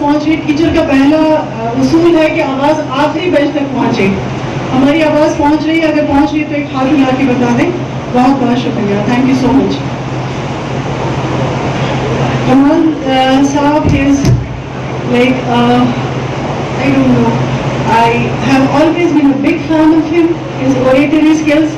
پہنچ رہی. ٹیچر کا پہلا اصول ہے کہ آواز آخری بینچ تک پہنچے. ہماری آواز پہنچ رہی ہے, اگر پہنچ رہی ہے تو ایک ہاتھ ملا کے بتا دیں. بہت بہت شکریہ, تھینک یو سو مچ. کمال صاحب is like I don't know. I have always been a big fan of him, his oratory skills.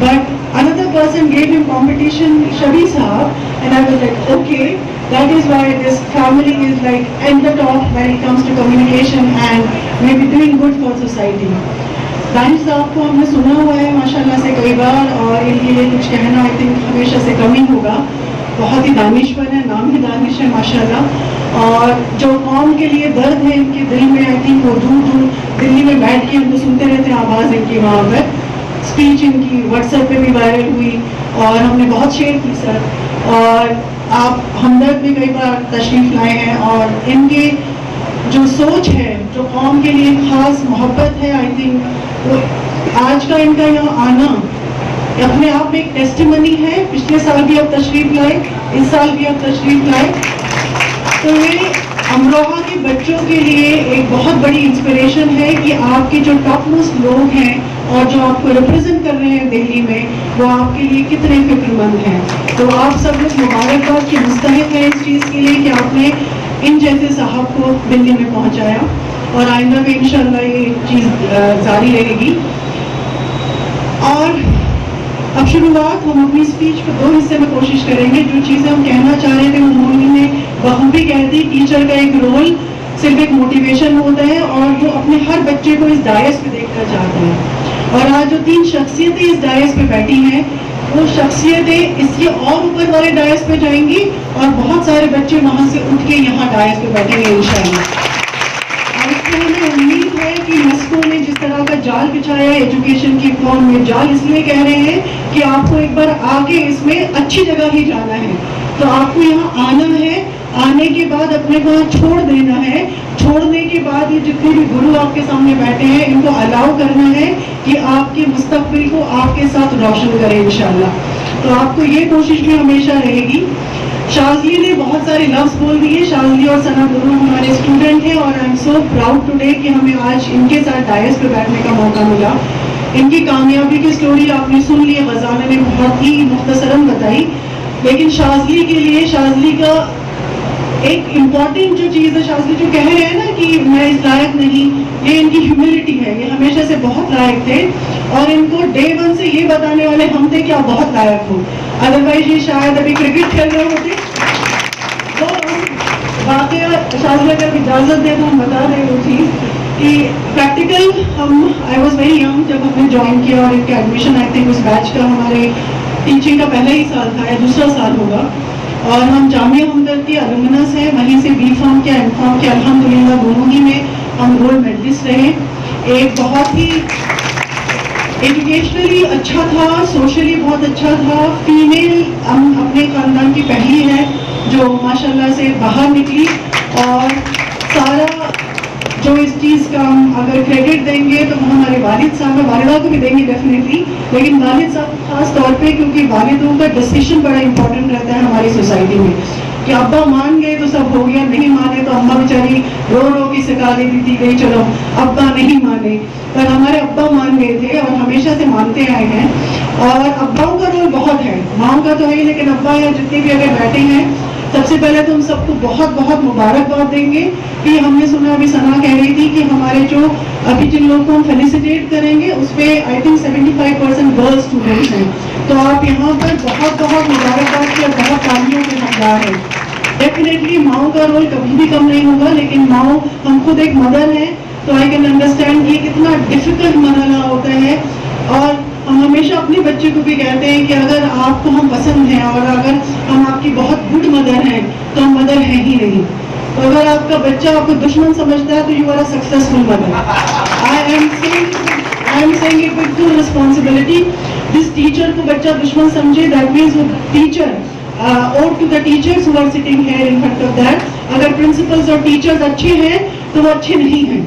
But another person gave him competition, Shabi Sahab, and I was like, okay, that is why this family is like at the top when it comes to communication and maybe doing good for society. دانش صاحب کو ہم نے سنا ہوا ہے ماشاءاللہ سے کئی بار, اور ان کے لیے کچھ کہنا آئی تھنک ہمیشہ سے کم ہی ہوگا. بہت ہی دانشور ہے, نام ہی دانش ہے ماشاءاللہ. اور جو قوم کے لیے درد ہے ان کے دل میں, آئی تھنک وہ دور دور دلی میں بیٹھ کے ہم کو سنتے رہتے ہیں آواز ان کی. وہاں پر اسپیچ ان کی واٹس ایپ پہ بھی وائرل ہوئی اور ہم نے بہت شیئر کی سر. اور آپ ہمدرد بھی کئی بار تشریف لائے ہیں, اور ان کے جو سوچ ہے, جو قوم کے لیے خاص محبت ہے, آئی تھنک وہ آج کا ان کا یہاں آنا اپنے آپ میں ایک ٹیسٹیمنی ہے. پچھلے سال بھی آپ تشریف لائے, اس سال بھی آپ تشریف لائے, تو یہ امروہہ کے بچوں کے لیے ایک بہت بڑی انسپریشن ہے کہ آپ کے جو ٹاپ موسٹ لوگ ہیں اور جو آپ کو ریپرزینٹ کر رہے ہیں دہلی میں, وہ آپ کے لیے کتنے فکر مند ہیں. تو آپ سب لوگ مبارکباد کے مستحق ہیں اس چیز کے لیے کہ آپ نے ان جیسے صاحب کو دلی میں پہنچایا, اور آئندہ میں انشاءاللہ یہ چیز جاری رہے گی. اور اب شروعات ہم اپنی اسپیچ کو 2 حصے میں کوشش کریں گے. جو چیزیں ہم کہنا چاہ رہے تھے انہوں نے بخوبی کہہ دی. ٹیچر کا ایک رول صرف ایک موٹیویشن ہوتا ہے, اور جو اپنے ہر بچے کو اس ڈائس پہ دیکھنا چاہتے ہیں. اور آج جو 3 شخصیتیں اس ڈائس پہ بیٹھی ہیں, وہ شخصیتیں اس کے اور اوپر والے ڈائس پہ جائیں گی, اور بہت سارے بچے وہاں سے اٹھ کے یہاں ڈائس پہ بیٹھیں گے انشاءاللہ. اور اس کو ہمیں امید ہے کہ مسکو نے جس طرح کا جال بچھایا ہے ایجوکیشن کی فارم میں, جال اس لیے کہہ رہے ہیں کہ آپ کو ایک بار آ کے اس میں اچھی جگہ ہی جانا ہے. تو آپ کو یہاں آنا ہے, آنے کے بعد اپنے کو یہاں چھوڑ دینا ہے. چھوڑنے کے بعد یہ جتنے بھی گرو آپ کے سامنے بیٹھے ہیں ان کو الاؤ کرنا ہے کہ آپ کے مستقبل کو آپ کے ساتھ روشن کریں انشاءاللہ. تو آپ کو یہ کوشش بھی ہمیشہ رہے گی. شاذلی نے بہت سارے لفظ بول دیے. شاذلی اور ثنا دونوں ہمارے اسٹوڈنٹ ہیں, اور I am so proud today کہ ہمیں آج ان کے ساتھ ڈائس پہ بیٹھنے کا موقع ملا. ان کی کامیابی کی اسٹوری آپ نے سن لی, غزالہ نے بہت ہی مختصراً بتائی. لیکن شاذلی کے لیے, شاذلی کا ایک امپورٹنٹ جو چیز ہے, شاذلی جو کہہ رہے ہیں نا کہ میں اس لائق نہیں, یہ ان کی ہیوملٹی ہے. یہ ہمیشہ سے بہت لائق تھے, اور ان کو ڈے 1 سے یہ بتانے والے ہم تھے کہ آپ بہت لائق ہو. ادروائز یہ شاید ابھی کرکٹ کھیل رہے ہوتے. تو واقعہ شاذلی اگر اجازت دے تو ہم بتا دیں وہ چیز کہ practical I was very young جب ہم نے جوائن کیا, اور ان کا ایڈمیشن آئی تھنک اس بیچ کا ہمارے ٹیچنگ کا پہلا ہی سال تھا یا دوسرا سال ہوگا. اور ہم جامعہ ہمدرد کے الومنس ہیں, وہیں سے بی فارم کیا ایم فارم کیا, الحمدللہ دونوں ہی میں ہم گولڈ میڈلسٹ رہے. ایک بہت ہی ایجوکیشنلی اچھا تھا, سوشلی بہت اچھا تھا. فیمیل ہم اپنے خاندان کی پہلی ہے جو ماشاءاللہ سے باہر نکلی, اور سارا جو اس چیز کا ہم اگر کریڈٹ دیں گے تو وہ ہمارے والد صاحب, والدہ کو بھی دیں گے ڈیفینیٹلی, لیکن والد صاحب خاص طور پہ, کیونکہ والدوں کا ڈسیشن بڑا امپورٹنٹ رہتا ہے ہماری سوسائٹی میں. کہ ابا مان گئے تو سب ہو گیا, نہیں مانے تو اماں بیچاری رو رو کی سکھا دیتی تھی گئی چلو ابا نہیں مانے. پر ہمارے ابا مان گئے تھے اور ہمیشہ سے مانتے آئے ہیں. اور اباؤں کا رول بہت ہے, ماؤں کا تو ہے, لیکن ابا یا جتنے بھی اگر بیٹھے ہیں, سب سے پہلے تو ہم سب کو بہت بہت مبارکباد دیں گے. کہ ہم نے سنا, ابھی ثنا کہہ رہی تھی کہ ہمارے جو ابھی جن لوگوں کو ہم فیلیسیٹیٹ کریں گے اس پہ آئی تھنک 75% گرل اسٹوڈنٹس ہیں. تو آپ یہاں پر بہت بہت مبارکباد کی اور بہت تالیوں کے حقدار ہیں. ڈیفینیٹلی ماؤں کا رول کبھی بھی کم نہیں ہوگا, لیکن ماؤں, ہم خود ایک مدر ہیں تو آئی کین انڈرسٹینڈ یہ کتنا ڈیفیکلٹ مرحلہ ہوتا ہے. اور ہم ہمیشہ اپنے بچے کو بھی کہتے ہیں کہ اگر آپ کو ہم پسند ہیں اور اگر ہم آپ کی بہت گڈ مدر ہیں تو ہم مدر ہیں ہی نہیں. تو اگر آپ کا بچہ آپ کو دشمن سمجھتا ہے تو you are a successful mother. I am seeing it with full responsibility. جس ٹیچر کو بچہ دشمن سمجھے, دیٹ مینس وہ ٹیچر اور to the teachers who are sitting here in front of that. اگر پرنسپلز اور ٹیچرز اچھے ہیں تو وہ اچھے نہیں ہیں.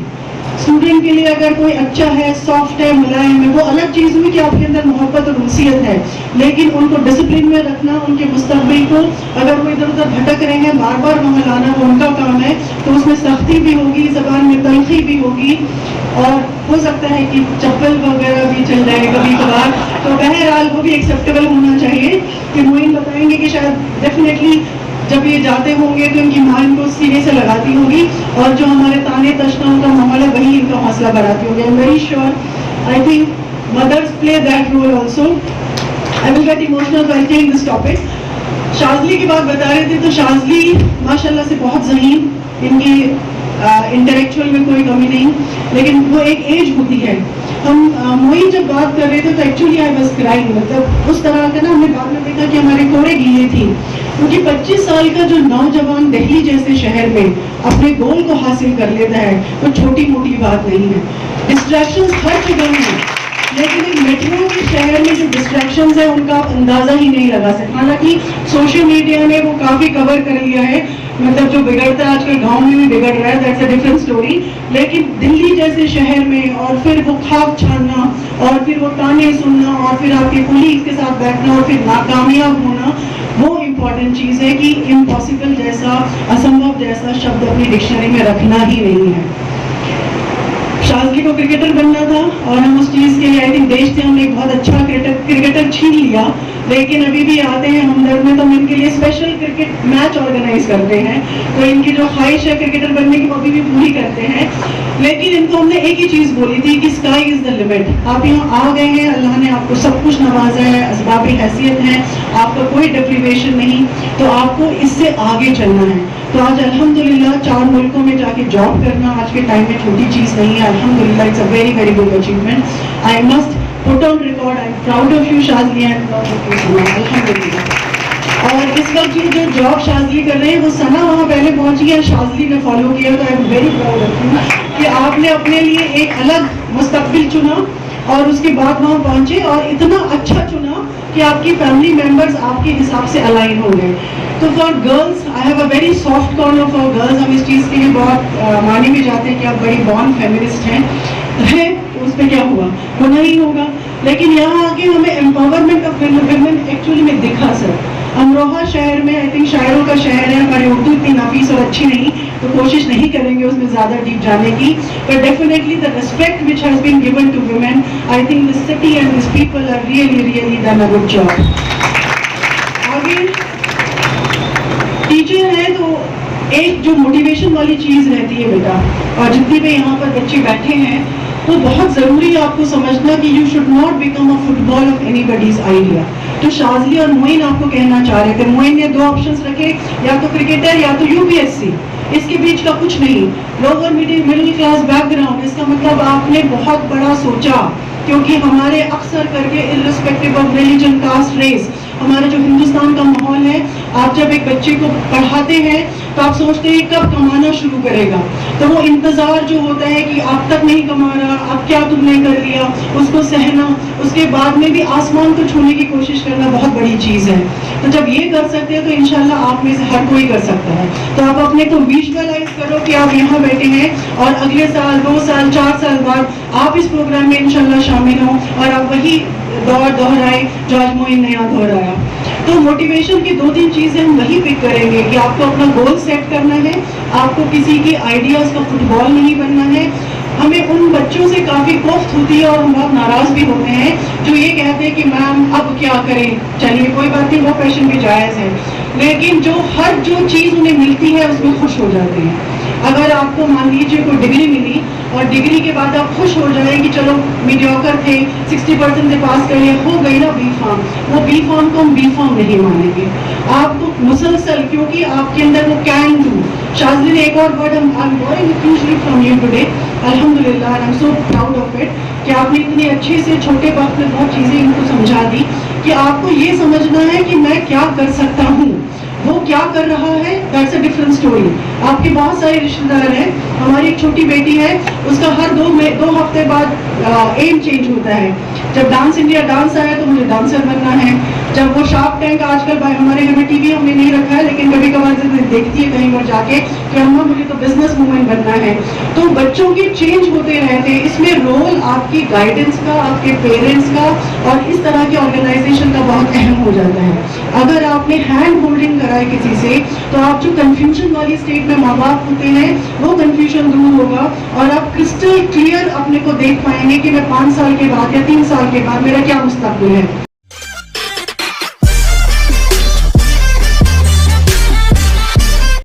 स्टूडेंट के लिए अगर कोई अच्छा है, सॉफ्ट है, मुलायम है, वो अलग चीज़ हुई कि आपके अंदर मोहब्बत और उनसियत है, लेकिन उनको डिसिप्लिन में रखना, उनके मुस्तकबिल को अगर वो इधर उधर भटक रहे हैं बार बार वहाँ लाना वो उनका काम है, तो उसमें सख्ती भी होगी, ज़बान में तलखी भी होगी, और हो सकता है कि चप्पल वगैरह भी चल जाए कभी कभार, तो बहरहाल वो भी एक्सेप्टेबल होना चाहिए। कि मोइन बताएंगे कि शायद डेफिनेटली जब ये जाते होंगे तो इनकी माँ इनको सीने से लगाती होगी, और जो हमारे ताने तशनाओं का माहौल है वही इनका हौसला बढ़ाती होगी। I am very sure, I think mothers play that role also. I will get emotional while taking this topic. Shazli की बात बता रहे थे, तो शाज़ली माशाल्लाह से बहुत ज़हीन, इनकी इंटेलेक्चुअल में कोई कमी नहीं, लेकिन वो एक एज होती है। हम मोइन जब बात कर रहे थे तो एक्चुअली आई वाज क्राइंग, मतलब उस तरह का ना, हमने बाद में देखा कि हमारे कोड़े गीले थी, क्योंकि 25 साल का जो नौजवान दिल्ली जैसे शहर में अपने गोल को हासिल कर लेता है वो छोटी मोटी बात नहीं है। डिस्ट्रैक्शंस हर जगह हैं, लेकिन एक मेट्रो के शहर में जो डिस्ट्रैक्शंस है उनका आप अंदाजा ही नहीं लगा सकते। हालांकि सोशल मीडिया ने वो काफ़ी कवर कर लिया है, मतलब जो बिगड़ता है आजकल गांव में भी बिगड़ रहा है, दैट्स अ डिफरेंट स्टोरी, लेकिन दिल्ली जैसे शहर में और फिर वो खाक छानना और फिर वो ताने सुनना और फिर आपके कोलीग्स के साथ बैठना और फिर नाकामयाब होना, वो इम्पॉर्टेंट चीज़ है कि इम्पॉसिबल जैसा, असंभव जैसा शब्द अपनी डिक्शनरी में रखना ही नहीं है। शाज़ली को क्रिकेटर बनना था और हम उस चीज़ के लिए आई थिंक देश से हमने एक बहुत अच्छा क्रिकेटर छीन लिया, लेकिन अभी भी आते हैं हमदर्द में तो हम इनके लिए स्पेशल क्रिकेट मैच ऑर्गेनाइज करते हैं, तो इनकी जो ख्वाहिश है क्रिकेटर बनने की वो अभी भी पूरी करते हैं। लेकिन इनको हमने एक ही चीज़ बोली थी कि स्काई इज़ द लिमिट। आप यहाँ आ गए हैं, अल्लाह ने आपको सब कुछ नवाजा है, असबाबी हैसियत है, आपका कोई डिप्रीवेशन नहीं, तो आपको इससे आगे चलना है। तो आज अल्हम्दुलिल्लाह 4 मुल्कों में जाके जॉब करना आज के टाइम में छोटी चीज़ नहीं है। अल्हम्दुलिल्लाह it's a very very good achievement. I must put on record, I am proud of you Shazli and proud of you अल्हम्दुलिल्लाह। और इस वक्त ये जो जॉब शाज़ली कर रहे हैं वो सना वहाँ पहले पहुँची है, शाज़ली ने फॉलो किया, तो आई am very proud of you कि आपने अपने लिए एक अलग मुस्तकबिल चुना और उसके बाद वहाँ पहुँचे और इतना अच्छा चुना कि आपकी फैमिली मेम्बर्स आपके हिसाब से अलाइन हो गए। तो for girls I have a very soft corner for girls. हम इस चीज़ के लिए बहुत माने भी जाते हैं कि आप बड़ी बॉर्न फेमिनिस्ट हैं, उस पर क्या हुआ, वो नहीं होगा, लेकिन यहाँ आके हमें एम्पावरमेंट ऑफ वुमेन एक्चुअली में दिखा सर। अमरोहा शहर में आई थिंक शायरों का शहर है, हमारी उर्दू इतनी नाफीस और अच्छी नहीं, तो कोशिश नहीं करेंगे उसमें ज़्यादा डीप जाने की, but definitely the respect which has been given to women, I think this city and this people are really really done a good job. आगे टीचर है तो एक जो मोटिवेशन वाली चीज़ रहती है बेटा, और जितने भी यहाँ पर बच्चे बैठे हैं तो बहुत ज़रूरी है आपको समझना कि you should not become a football of anybody's idea. तो शाज़ली और मोइन आपको कहना चाह रहे थे, मोइन ने 2 ऑप्शंस रखे, या तो क्रिकेटर या तो यूपीएससी, इसके बीच का कुछ नहीं। लोअर मिडिल क्लास बैकग्राउंड, इसका मतलब आपने बहुत बड़ा सोचा, क्योंकि हमारे अक्सर करके irrespective of religion, caste, race, हमारा जो हिंदुस्तान का माहौल है, आप जब एक बच्चे को पढ़ाते हैं तो आप सोचते हैं कब कमाना शुरू करेगा, तो वो इंतज़ार जो होता है कि आप तक नहीं कमा रहा, अब क्या तुमने कर लिया, उसको सहना, उसके बाद में भी आसमान को छूने की कोशिश करना बहुत बड़ी चीज़ है। तो जब ये कर सकते हैं तो इंशाल्लाह आप में से हर कोई कर सकता है। तो आप अपने को विजुअलाइज करो कि आप यहाँ बैठे हैं और अगले साल, 2 साल, 4 साल बाद आप इस प्रोग्राम में इंशाल्लाह शामिल हों और आप वही दौर दोहराए जो आज मोइन ने यहाँ दोहराया। तो मोटिवेशन की 2-3 चीज़ें हम वही पिक करेंगे कि आपको अपना गोल सेट करना है, आपको किसी के आइडियाज़ का फुटबॉल नहीं बनना है। हमें उन बच्चों से काफ़ी कोफ्त होती है और हम बहुत नाराज़ भी होते हैं जो ये कहते हैं कि मैम अब क्या करें। चलिए कोई बात नहीं, वो क्वेश्चन भी जायज़ है, लेकिन जो चीज़ उन्हें मिलती है उसमें खुश हो जाते हैं। अगर आपको मान लीजिए कोई डिग्री मिली और डिग्री के बाद आप खुश हो जाए कि चलो मीडियोकर थे, 60% से पास कर लिया, हो गई ना बी फार्म, वो बी फार्म को हम बी फार्म नहीं मानेंगे। आपको मुसलसल, क्योंकि आपके अंदर वो कैन डू। शाज़ली ने एक और word I am boring hugely from you today, अल्हम्दुलिल्लाह I am so proud of it कि आपने इतने अच्छे से छोटे वक्त में बहुत चीज़ें इनको समझा दी कि आपको ये समझना है कि मैं क्या कर सकता हूँ, वो क्या कर रहा है, दैट्स अ डिफरेंट स्टोरी। आपके बहुत सारे रिश्तेदार हैं, हमारी एक छोटी बेटी है, उसका हर 2 हफ्ते बाद एम चेंज होता है। जब डांस इंडिया डांस आया तो मुझे डांसर बनना है, जब वो शार्क टैंक आजकल हमारे घर में टीवी हमने नहीं रखा है, लेकिन कभी कभार से देखती है कहीं पर जाके कि अम्मा मुझे तो बिजनेस वूमेन बनना है। तो बच्चों के चेंज होते रहते हैं, इसमें रोल आपकी गाइडेंस का, आपके पेरेंट्स का और इस तरह के ऑर्गेनाइजेशन का बहुत अहम हो जाता है। अगर आपने हैंड होल्डिंग कराए किसी से, तो आप जो कंफ्यूजन वाली स्टेट में माँ बाप होते हैं वो कंफ्यूजन दूर होगा और आप क्रिस्टल क्लियर अपने को देख पाएंगे कि मैं 5 साल के बाद या 3 साल के बाद मेरा क्या मुस्तकबिल है।